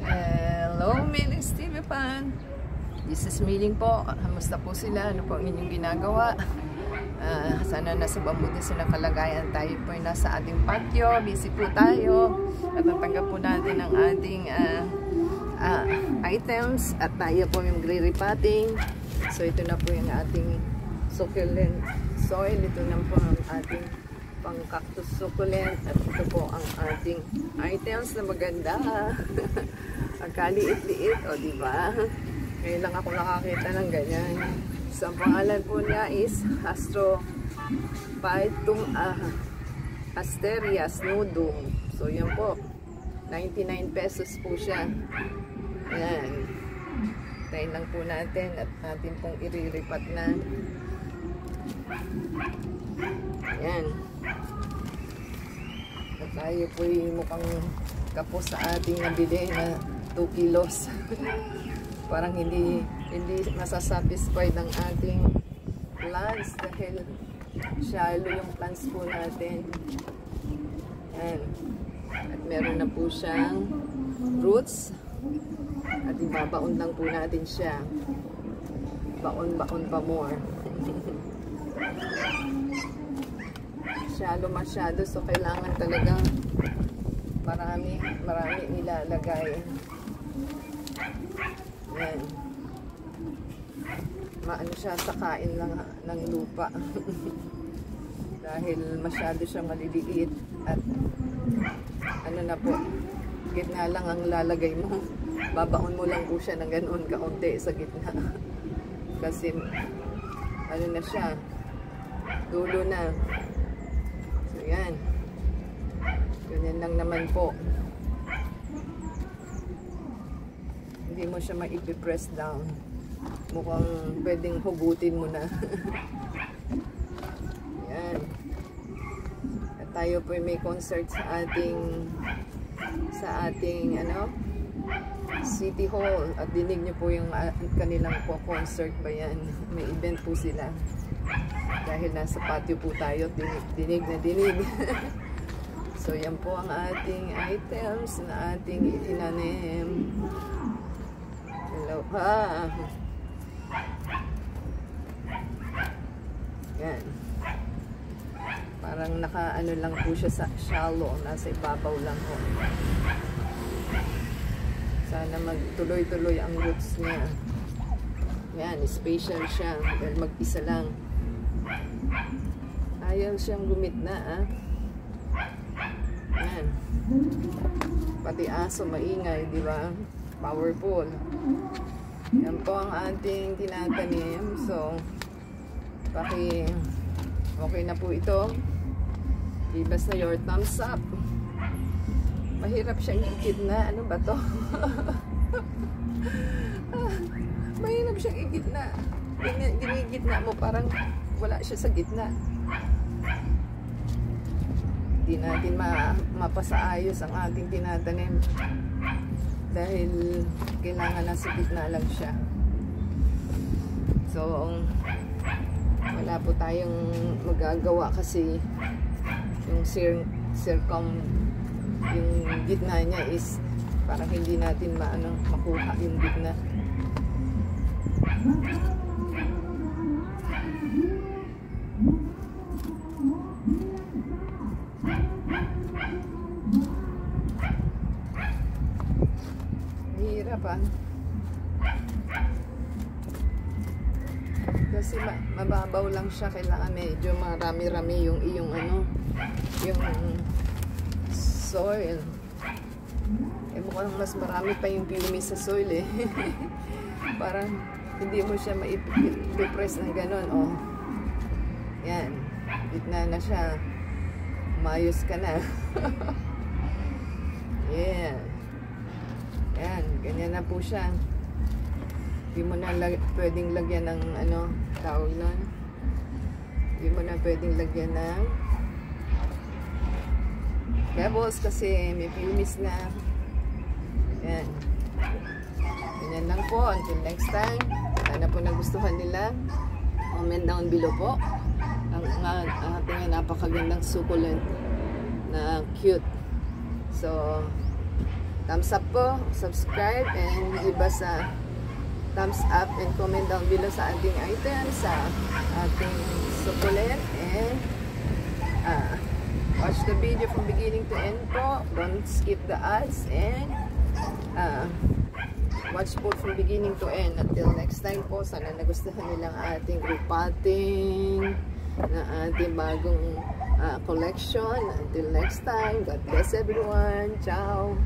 Hello, Miling TV Fan. This is Miling po. Kamusta po sila? Ano po ang inyong ginagawa? Sana nasa mabuti silang kalagayan. Tayo po ay nasa ating patio. Busy po tayo. At natanggap po natin ang ating items. At tayo po yung repotting. So ito na po yung ating succulent soil. Ito na po ang ating pang cactus succulent. At ito po ang ating items na maganda. Ang kaliit-liit, o diba? Ngayon lang ako nakakita ng ganyan. So, ang pangalan po niya is Astrophytum Asterias nudum. So, yan po. 99 pesos po siya. Ayan. Tayin lang po natin at natin pong iriripat na. Ayan. At tayo po mukhang kapos sa ating nabili na 2 kilos. Parang hindi masasatisfied ng ating plants dahil shallow yung plants po natin. Ayan. At meron na po siyang roots. At ibabaon lang po natin siya. Baon-baon pa more. Shallow masyado, so kailangan talaga marami nilalagay. Ayan. Maano siya, sakain lang ng lupa. Dahil masyado siya maliliit at ano na po, gitna lang ang lalagay mo. Babaon mo lang po siya ng ganoon kaunti sa gitna. Kasi ano na siya, dulo na. So yan. Ganyan lang naman po. Hindi mo siya maipipress down. Mukhang pwedeng hugutin mo na. Yan. At tayo po may concert sa ating ano, City Hall. At dinig niyo po yung kanilang po concert ba yan. May event po sila. Dahil nasa patio po tayo, dinig na dinig. So yan po ang ating items na ating itinanim. Hello ha. Yan. Parang naka-ano lang po siya sa shallow. Nasa ibabaw lang po. Sana magtuloy-tuloy ang roots niya. Yan, special siya. Dahil mag-isa lang. Ayaw siyang gumit na Yan. Pati aso maingay, di ba? Powerful. Yan po ang ating tinatanim. So, okay na po ito. Give us na your thumbs up. Mahirap siyang igitna. Ano ba to? Mahirap siyang igitna. Ginigitna mo parang wala siya sa gitna. Hindi natin mapasaayos ang ating tinatanim dahil kailangan nasa gitna lang siya. So wala po tayong magagawa kasi yung yung gitna niya is parang hindi natin makuha yung gitna. Kasi mababaw lang siya, kailangan medyo marami-rami yung iyong yung soil. Mukhang mas marami pa yung pumice sa soil Parang hindi mo siya maipipress ng ganon. Yan, gitna na siya. Mayos ka na. Yeah. Yan, ganyan na po siya. Hindi mo na pwedeng lagyan ng tawag nun. Hindi mo na pwedeng lagyan ng pebbles kasi may pumice na. Yan. Ganyan lang po. Until next time. Sana po nagustuhan nila. Comment down below po. Ang ating napakagandang succulent na cute. So, thumbs up po, subscribe, and give us a thumbs up and comment down below sa ating items, sa ating succulent, and watch the video from beginning to end po. Don't skip the ads, and watch po from beginning to end. Until next time po, sana nagustuhan nilang ating repotting na ating bagong collection. Until next time, God bless everyone. Ciao!